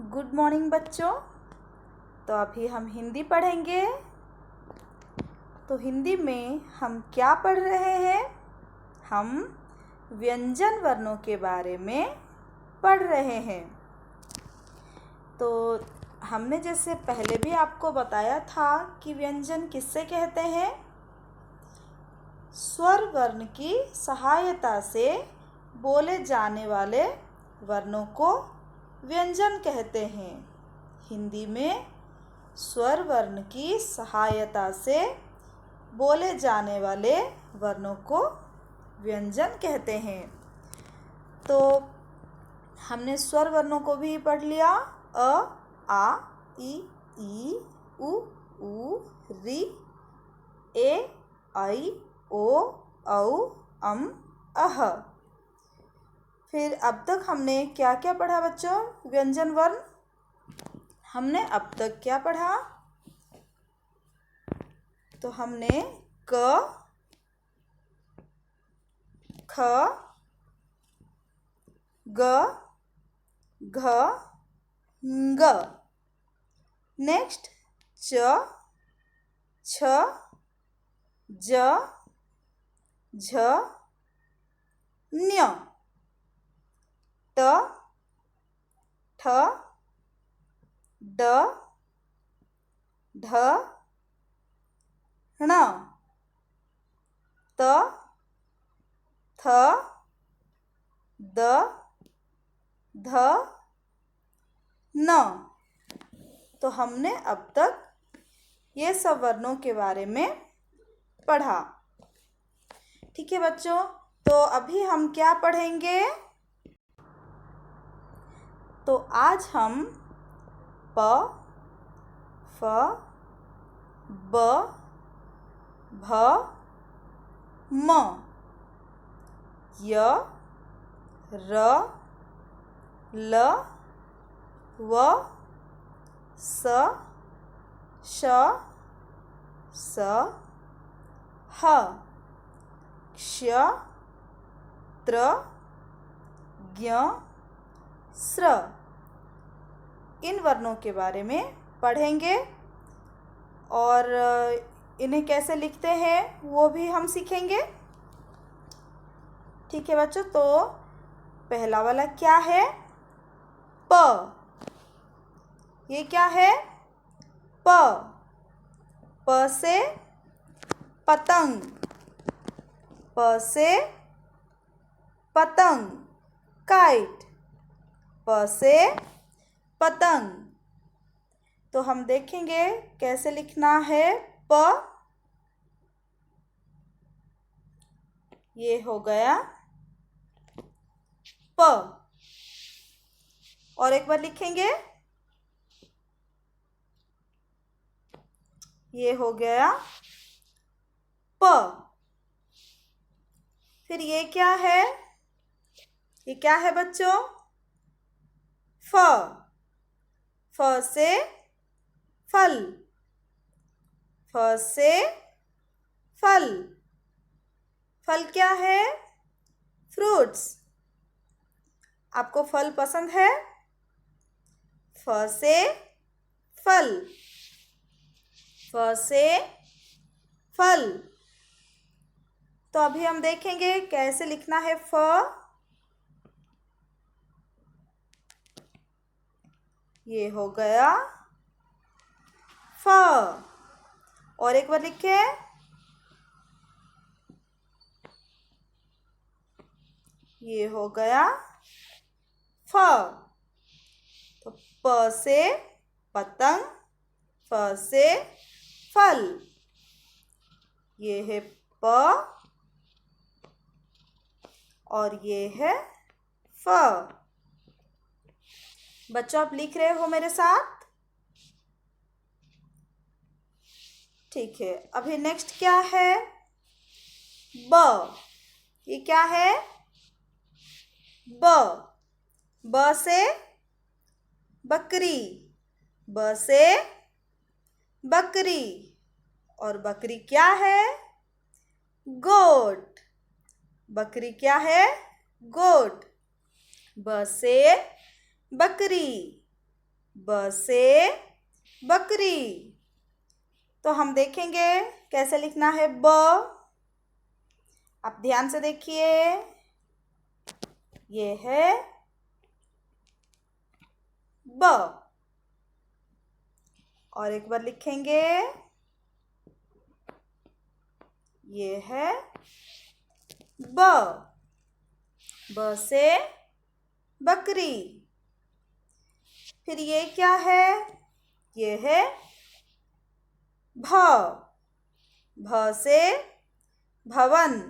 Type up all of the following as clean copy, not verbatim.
Good morning बच्चों। तो अभी हम हिंदी पढ़ेंगे। तो हिंदी में हम क्या पढ़ रहे हैं? हम व्यंजन वर्णों के बारे में पढ़ रहे हैं। तो हमने जैसे पहले भी आपको बताया था कि व्यंजन किससे कहते हैं? स्वर वर्ण की सहायता से बोले जाने वाले वर्णों को व्यंजन कहते हैं। हिंदी में स्वर वर्ण की सहायता से बोले जाने वाले वर्णों को व्यंजन कहते हैं। तो हमने स्वर वर्णों को भी पढ़ लिया। अ, आ, ई, उ, ऋ, ए, ऐ, ओ, औ, अह। फिर अब तक हमने क्या क्या पढ़ा बच्चों? व्यंजन वर्ण हमने अब तक क्या पढ़ा? तो हमने क, ख, ग, घ, ङ। नेक्स्ट च, छ, ज, झ, ञ। ट, ठ, ड, ढ, ण। त, थ, द, ध, न। तो हमने अब तक ये सब वर्णों के बारे में पढ़ा। ठीक है बच्चों, तो अभी हम क्या पढ़ेंगे? तो आज हम प, फ, ब, भ, म, य, र, ल, व, स, श, स, ह, क्ष, त्र, ज्ञ, स्र। इन वर्णों के बारे में पढ़ेंगे और इन्हें कैसे लिखते हैं वो भी हम सीखेंगे। ठीक है बच्चों, तो पहला वाला क्या है? प। ये क्या है? प। प से पतंग। प से पतंग, काइट। प से पतंग। तो हम देखेंगे कैसे लिखना है प। ये हो गया प। और एक बार लिखेंगे। ये हो गया प। फिर ये क्या है? ये क्या है बच्चों? फ। फ से फल। फ से फल। फल क्या है? फ्रूट्स। आपको फल पसंद है? फ से फल। फ से फल। तो अभी हम देखेंगे कैसे लिखना है फ। ये हो गया फ। और एक बार लिखे। ये हो गया फ। तो प से पतंग, फ से फल। ये है प और ये है फ। बच्चों आप लिख रहे हो मेरे साथ? ठीक है, अभी नेक्स्ट क्या है? ब। ये क्या है? ब। ब से बकरी। ब से बकरी। और बकरी क्या है? गोट। बकरी क्या है? गोट। ब से बकरी। ब से बकरी। तो हम देखेंगे कैसे लिखना है ब। आप ध्यान से देखिए, ये है ब। और एक बार लिखेंगे, ये है ब। ब से बकरी। फिर ये क्या है? ये है भ। भ से भवन।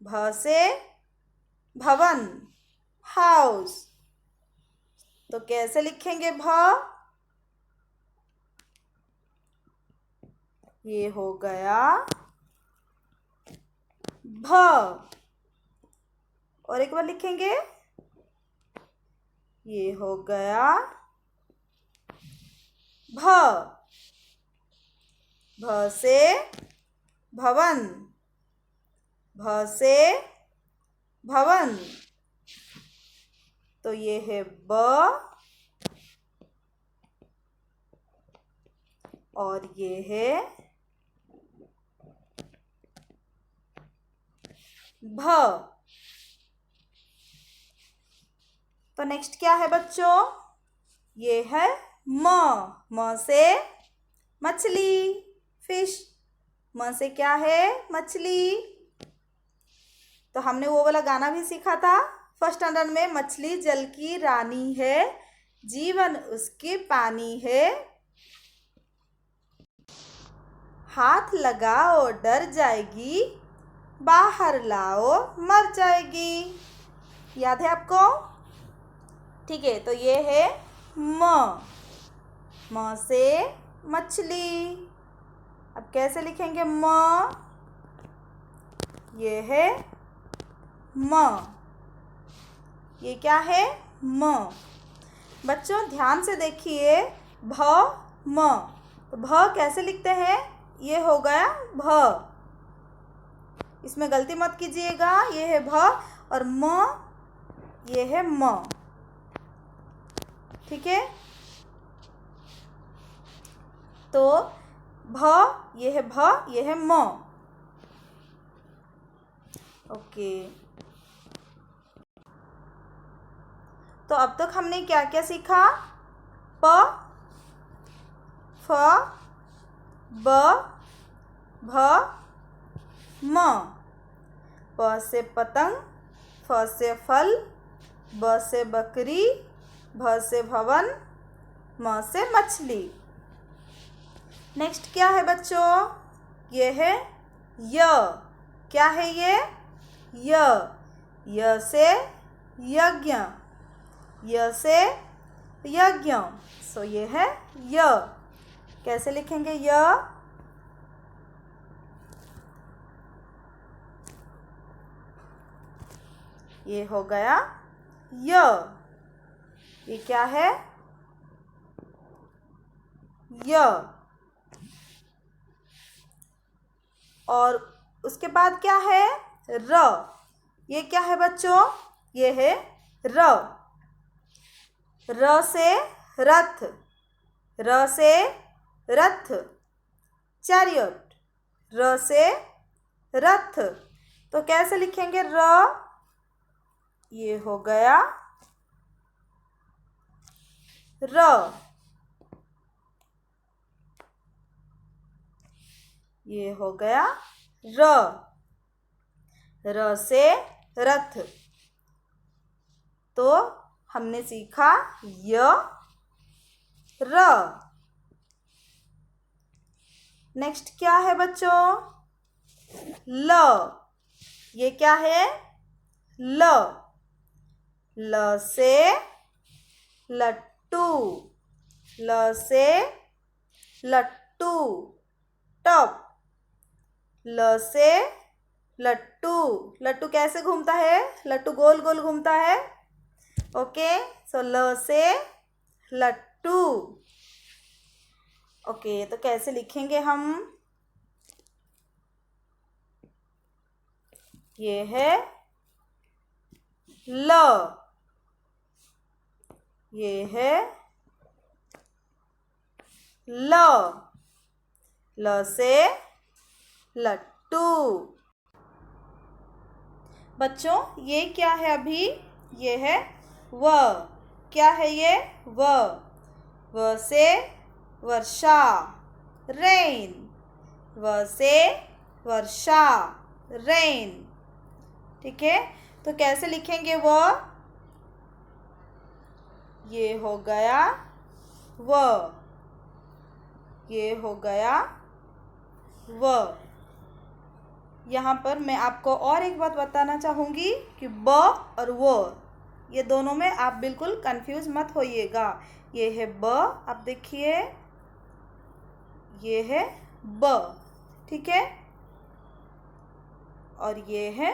भ से भवन, हाउस। तो कैसे लिखेंगे भ? ये हो गया भ। और एक बार लिखेंगे, ये हो गया भ। भ से भवन। भ से भवन। तो ये है ब और ये है भ। तो नेक्स्ट क्या है बच्चों? ये है म। म से मछली, फिश। म से क्या है? मछली। तो हमने वो वाला गाना भी सीखा था फर्स्ट स्टैंडर्ड में, मछली जल की रानी है, जीवन उसके पानी है, हाथ लगाओ डर जाएगी, बाहर लाओ मर जाएगी। याद है आपको? ठीक है, तो ये है म। म से मछली। अब कैसे लिखेंगे म? ये है म। ये क्या है? म। बच्चों ध्यान से देखिए, भ म। तो भ कैसे लिखते हैं? ये हो गया भ। इसमें गलती मत कीजिएगा, ये है भ और म, ये है म। ठीक है, तो भ, ये है भ, ये है म। ओके, तो अब तक हमने क्या क्या सीखा? प, फ, ब, भ, म। प से पतंग, फ से फल, ब से बकरी, भ से भवन, म से मछली। नेक्स्ट क्या है बच्चों? ये है य। क्या है ये? य। य से यज्ञ। य से यज्ञ। सो ये है य। कैसे लिखेंगे य? ये हो गया य। ये क्या है? य। और उसके बाद क्या है? र। ये क्या है बच्चों? ये है र। र से रथ। र से रथ, चैरियट। र से रथ। तो कैसे लिखेंगे र? ये हो गया र। ये हो गया र। र से रथ। तो हमने सीखा य, र। नेक्स्ट क्या है बच्चों? ल। ये क्या है? ल। ल से लट्टू। ल से लट्टू, टॉप। ल से लट्टू। लट्टू कैसे घूमता है? लट्टू गोल गोल घूमता है। ओके, सो ल से लट्टू। ओके, तो कैसे लिखेंगे हम? ये है ल। ये है ल, ल से लट्टू। बच्चों ये क्या है अभी? ये है व। क्या है ये? व। व से वर्षा, रेन। व से वर्षा, रेन। ठीक है, तो कैसे लिखेंगे वो? ये हो गया व, ये हो गया व। यहाँ पर मैं आपको और एक बात बताना चाहूँगी कि ब और वो, ये दोनों में आप बिल्कुल कंफ्यूज मत होइएगा। ये है ब, आप देखिए, ये है ब, ठीक है, और ये है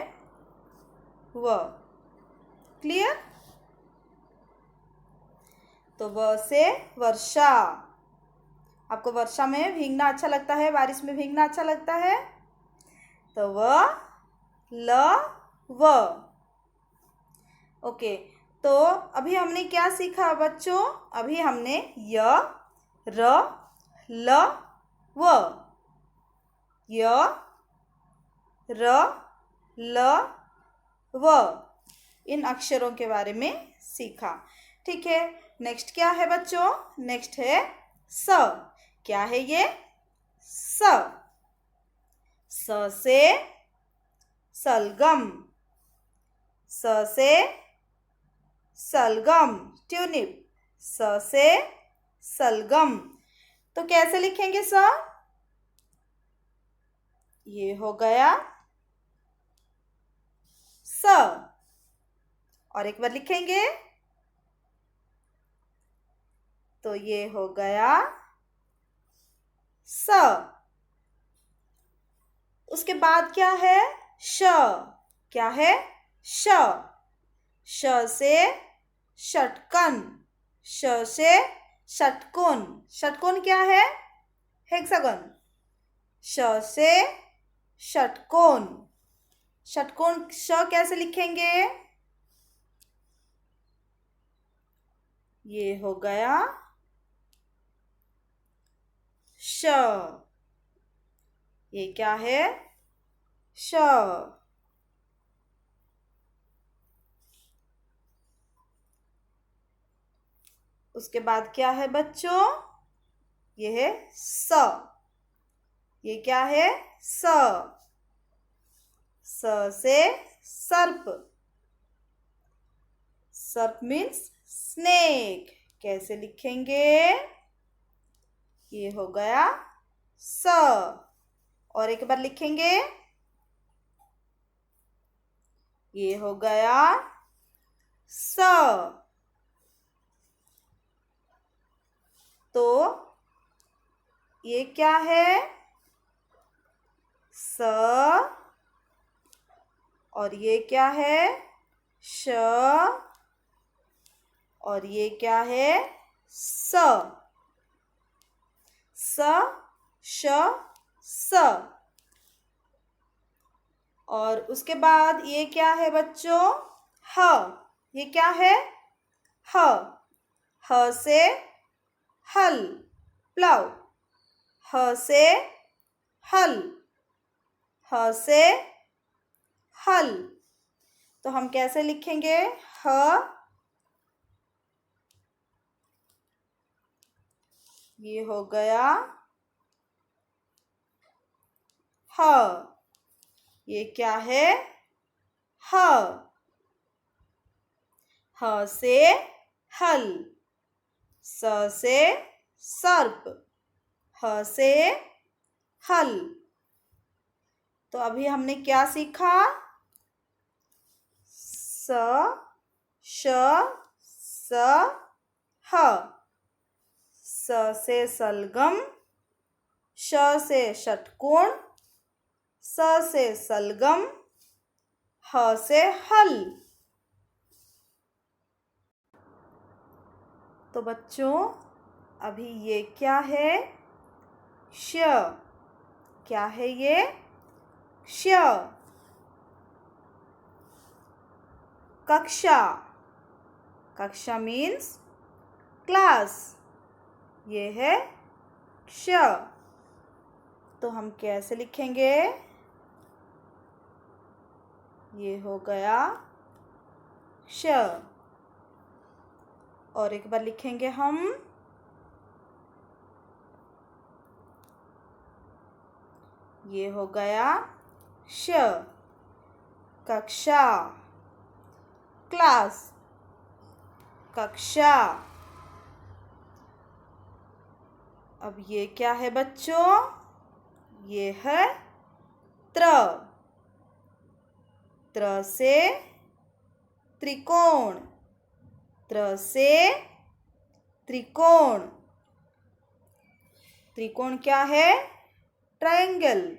व। क्लियर? तो व से वर्षा। आपको वर्षा में भीगना अच्छा लगता है? बारिश में भीगना अच्छा लगता है? तो व, ल, व। ओके, तो अभी हमने क्या सीखा बच्चों? अभी हमने य, र, ल, व, य, र, ल, व, इन अक्षरों के बारे में सीखा। ठीक है, नेक्स्ट क्या है बच्चों? नेक्स्ट है स। क्या है ये? स। स से सलगम, स से सलगम, ट्यूलिप। स से सलगम। तो कैसे लिखेंगे स? ये हो गया स। और एक बार लिखेंगे तो ये हो गया स। उसके बाद क्या है? श। क्या है? श। श से षटकन, श से षटकोण। षटकोण क्या है? हेक्सागन। श से षटकोण। षटकोण श कैसे लिखेंगे? ये हो गया श। ये क्या है? श। उसके बाद क्या है बच्चों? ये है स। ये क्या है? स। स से सर्प। सर्प मीन्स स्नेक। कैसे लिखेंगे? ये हो गया स। और एक बार लिखेंगे, ये हो गया स। तो ये क्या है? स। और ये क्या है? श। और ये क्या है? स। स, श, स। और उसके बाद ये क्या है बच्चों? ह। ये क्या है? ह। ह से हल, प्लाउ। ह से हल, ह से हल। तो हम कैसे लिखेंगे? ह, ये हो गया ह। ये क्या है? ह। ह से हल, स से सर्प, ह से हल। तो अभी हमने क्या सीखा? स, श, स, ह। स से सलगम, श से षटकोण, स से सलगम, ह से हल। तो बच्चों अभी ये क्या है? श। क्या है ये? श। कक्षा। कक्षा मीन्स क्लास। ये है क्ष। तो हम कैसे लिखेंगे? ये हो गया क्ष। और एक बार लिखेंगे हम। ये हो गया श। कक्षा, क्लास, कक्षा। अब ये क्या है बच्चों? ये है त्र। त्र से त्रिकोण, त्र से त्रिकोण। त्रिकोण क्या है? ट्रायंगल।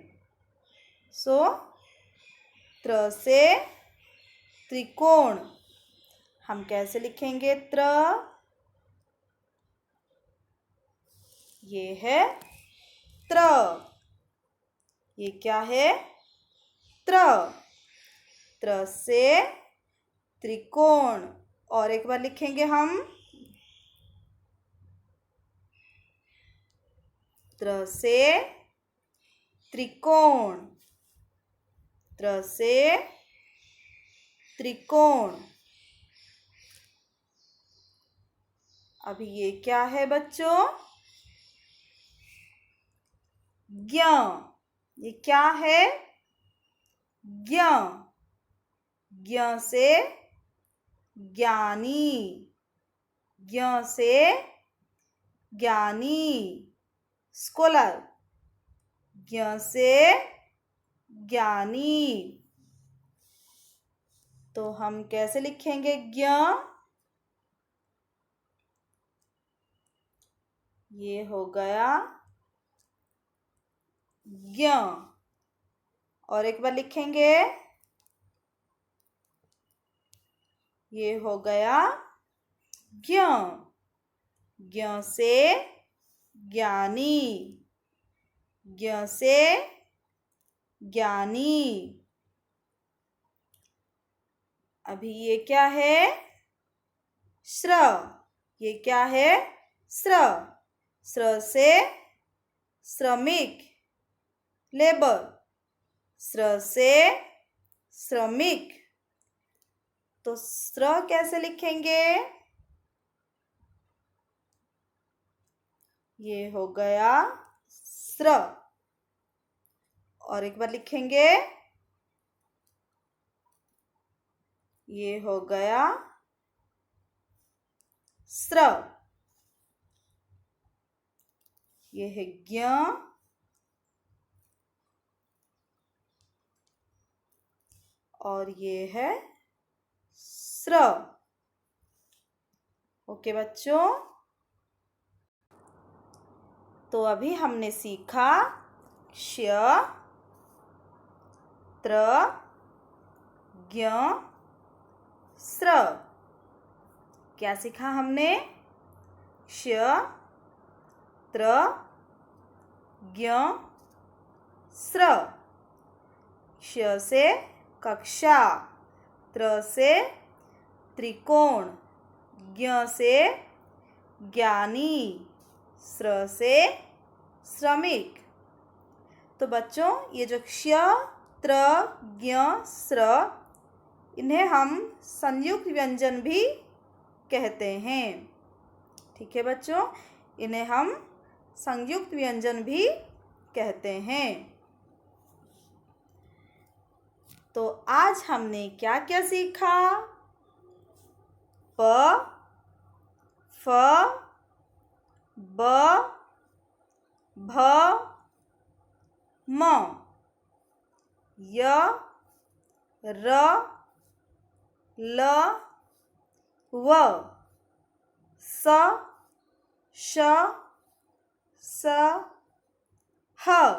सो त्र से त्रिकोण। हम कैसे लिखेंगे त्र? ये है त्र। ये क्या है? त्र। त्र से त्रिकोण। और एक बार लिखेंगे हम। त्र से त्रिकोण, त्र से त्रिकोण। अभी ये क्या है बच्चों? ज्ञ। ये क्या है? ज्ञ। ज्ञ से ज्ञानी, ज्ञ से ज्ञानी, स्कॉलर। ज्ञ से ज्ञानी। तो हम कैसे लिखेंगे ज्ञ? ये हो गया ज्ञ। और एक बार लिखेंगे। ये हो गया ज्ञ। ज्ञ से ज्ञानी, ज्ञ से ज्ञानी। अभी ये क्या है? श्र। ये क्या है? श्र। श्र से श्रमिक, लेबर। श्र से श्रमिक। तो श्र कैसे लिखेंगे? ये हो गया श्र। और एक बार लिखेंगे। ये हो गया श्र। ये है ज्ञ। और ये है श्र। ओके बच्चों। तो अभी हमने सीखा क्ष, त्र, ज्ञ, श्र। क्या सीखा हमने? क्ष, त्र, ज्ञ, श्र। क्ष से कक्षा, त्र से त्रिकोण, ज्ञ से ज्ञानी, श्र से श्रमिक। तो बच्चों ये जो क्ष, त्र, ज्ञ, श्र, इन्हें हम संयुक्त व्यंजन भी कहते हैं। ठीक है बच्चों, इन्हें हम संयुक्त व्यंजन भी कहते हैं। तो आज हमने क्या क्या सीखा? प, फ, ब, भ, म, य, र, ल, व, स, श, स, ह,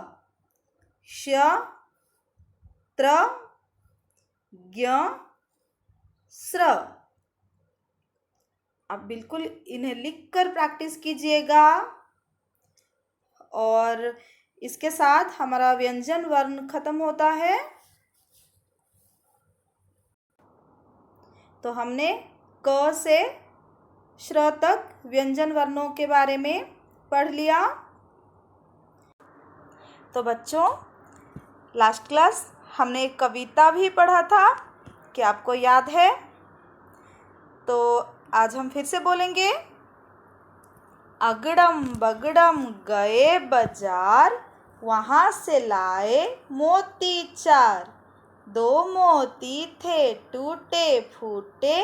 क्ष, त्र, ज्ञ, श्र। अब बिल्कुल इन्हें लिखकर प्रैक्टिस कीजिएगा। और इसके साथ हमारा व्यंजन वर्ण खत्म होता है। तो हमने क से श्र तक व्यंजन वर्णों के बारे में पढ़ लिया। तो बच्चों, लास्ट क्लास हमने एक कविता भी पढ़ा था, क्या आपको याद है? तो आज हम फिर से बोलेंगे। अगड़म बगड़म गए बाजार, वहाँ से लाए मोती चार। 2 मोती थे टूटे फूटे,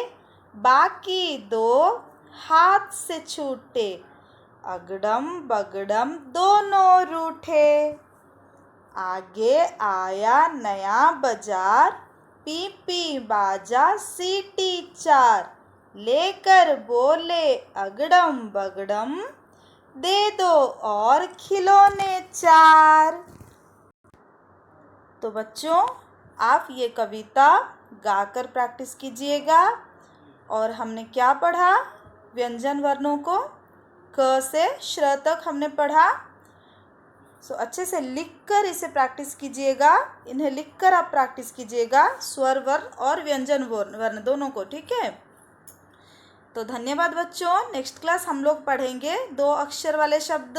बाकी 2 हाथ से छूटे। अगड़म बगड़म दोनों रूठे। आगे आया नया बाजार, पी पी बाजा सीटी चार। लेकर बोले अगड़म बगड़म, दे दो और खिलौने 4। तो बच्चों, आप ये कविता गाकर प्रैक्टिस कीजिएगा। और हमने क्या पढ़ा? व्यंजन वर्णों को क से श्र तक हमने पढ़ा। सो अच्छे से लिखकर इसे प्रैक्टिस कीजिएगा। इन्हें लिखकर आप प्रैक्टिस कीजिएगा, स्वर वर्ण और व्यंजन वर्ण दोनों को, ठीक है? तो धन्यवाद बच्चों। नेक्स्ट क्लास हम लोग पढ़ेंगे 2 अक्षर वाले शब्द।